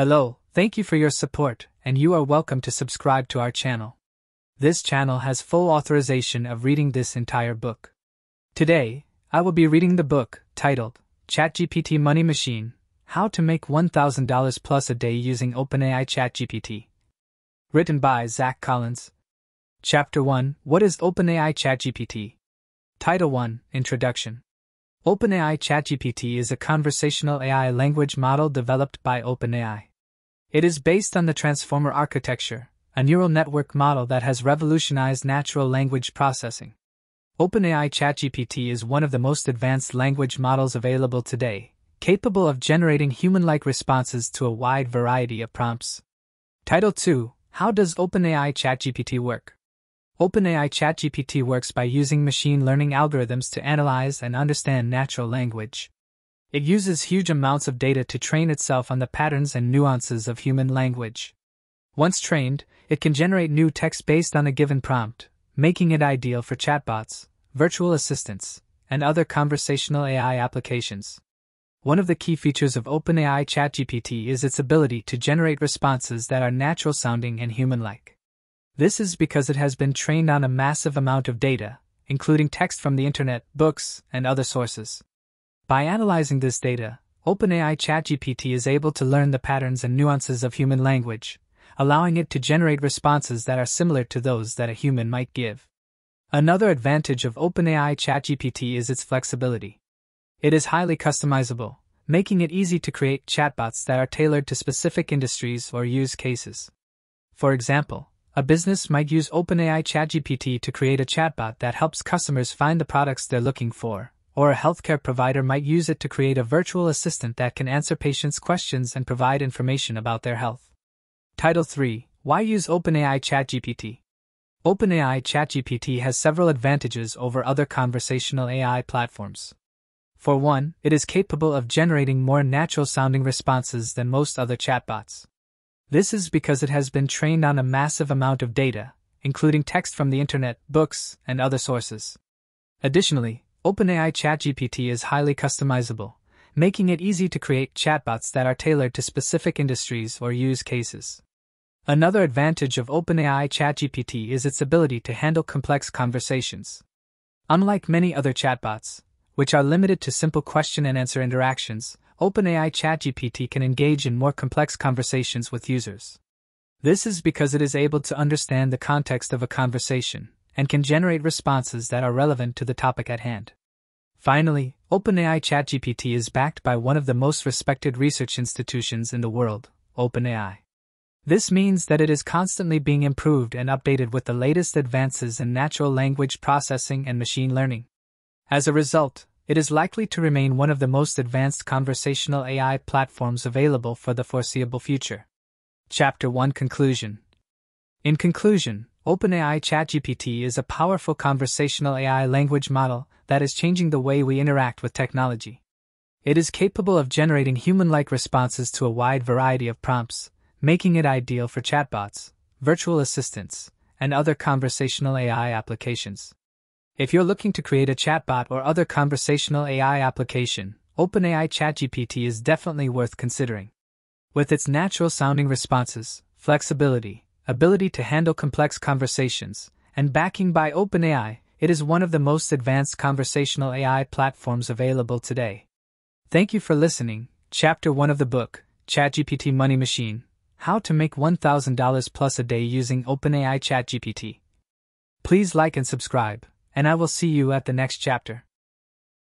Hello, thank you for your support, and you are welcome to subscribe to our channel. This channel has full authorization of reading this entire book. Today, I will be reading the book, titled, ChatGPT Money Machine, How to Make $1,000 Plus a Day Using OpenAI ChatGPT. Written by Zach Collins. Chapter 1, What is OpenAI ChatGPT? Title 1, Introduction. OpenAI ChatGPT is a conversational AI language model developed by OpenAI. It is based on the Transformer architecture, a neural network model that has revolutionized natural language processing. OpenAI ChatGPT is one of the most advanced language models available today, capable of generating human-like responses to a wide variety of prompts. Title 2, How does OpenAI ChatGPT work? OpenAI ChatGPT works by using machine learning algorithms to analyze and understand natural language. It uses huge amounts of data to train itself on the patterns and nuances of human language. Once trained, it can generate new text based on a given prompt, making it ideal for chatbots, virtual assistants, and other conversational AI applications. One of the key features of OpenAI ChatGPT is its ability to generate responses that are natural-sounding and human-like. This is because it has been trained on a massive amount of data, including text from the internet, books, and other sources. By analyzing this data, OpenAI ChatGPT is able to learn the patterns and nuances of human language, allowing it to generate responses that are similar to those that a human might give. Another advantage of OpenAI ChatGPT is its flexibility. It is highly customizable, making it easy to create chatbots that are tailored to specific industries or use cases. For example, a business might use OpenAI ChatGPT to create a chatbot that helps customers find the products they're looking for, or a healthcare provider might use it to create a virtual assistant that can answer patients' questions and provide information about their health. Title 3, Why use OpenAI ChatGPT? OpenAI ChatGPT has several advantages over other conversational AI platforms. For one, it is capable of generating more natural-sounding responses than most other chatbots. This is because it has been trained on a massive amount of data, including text from the internet, books, and other sources. Additionally, OpenAI ChatGPT is highly customizable, making it easy to create chatbots that are tailored to specific industries or use cases. Another advantage of OpenAI ChatGPT is its ability to handle complex conversations. Unlike many other chatbots, which are limited to simple question-and-answer interactions, OpenAI ChatGPT can engage in more complex conversations with users. This is because it is able to understand the context of a conversation and can generate responses that are relevant to the topic at hand. Finally, OpenAI ChatGPT is backed by one of the most respected research institutions in the world, OpenAI. This means that it is constantly being improved and updated with the latest advances in natural language processing and machine learning. As a result, it is likely to remain one of the most advanced conversational AI platforms available for the foreseeable future. Chapter 1 Conclusion. In conclusion, OpenAI ChatGPT is a powerful conversational AI language model that is changing the way we interact with technology. It is capable of generating human-like responses to a wide variety of prompts, making it ideal for chatbots, virtual assistants, and other conversational AI applications. If you're looking to create a chatbot or other conversational AI application, OpenAI ChatGPT is definitely worth considering. With its natural-sounding responses, flexibility, ability to handle complex conversations, and backing by OpenAI, it is one of the most advanced conversational AI platforms available today. Thank you for listening. Chapter 1 of the book, ChatGPT Money Machine, How to Make $1,000 Plus a Day Using OpenAI ChatGPT. Please like and subscribe, and I will see you at the next chapter.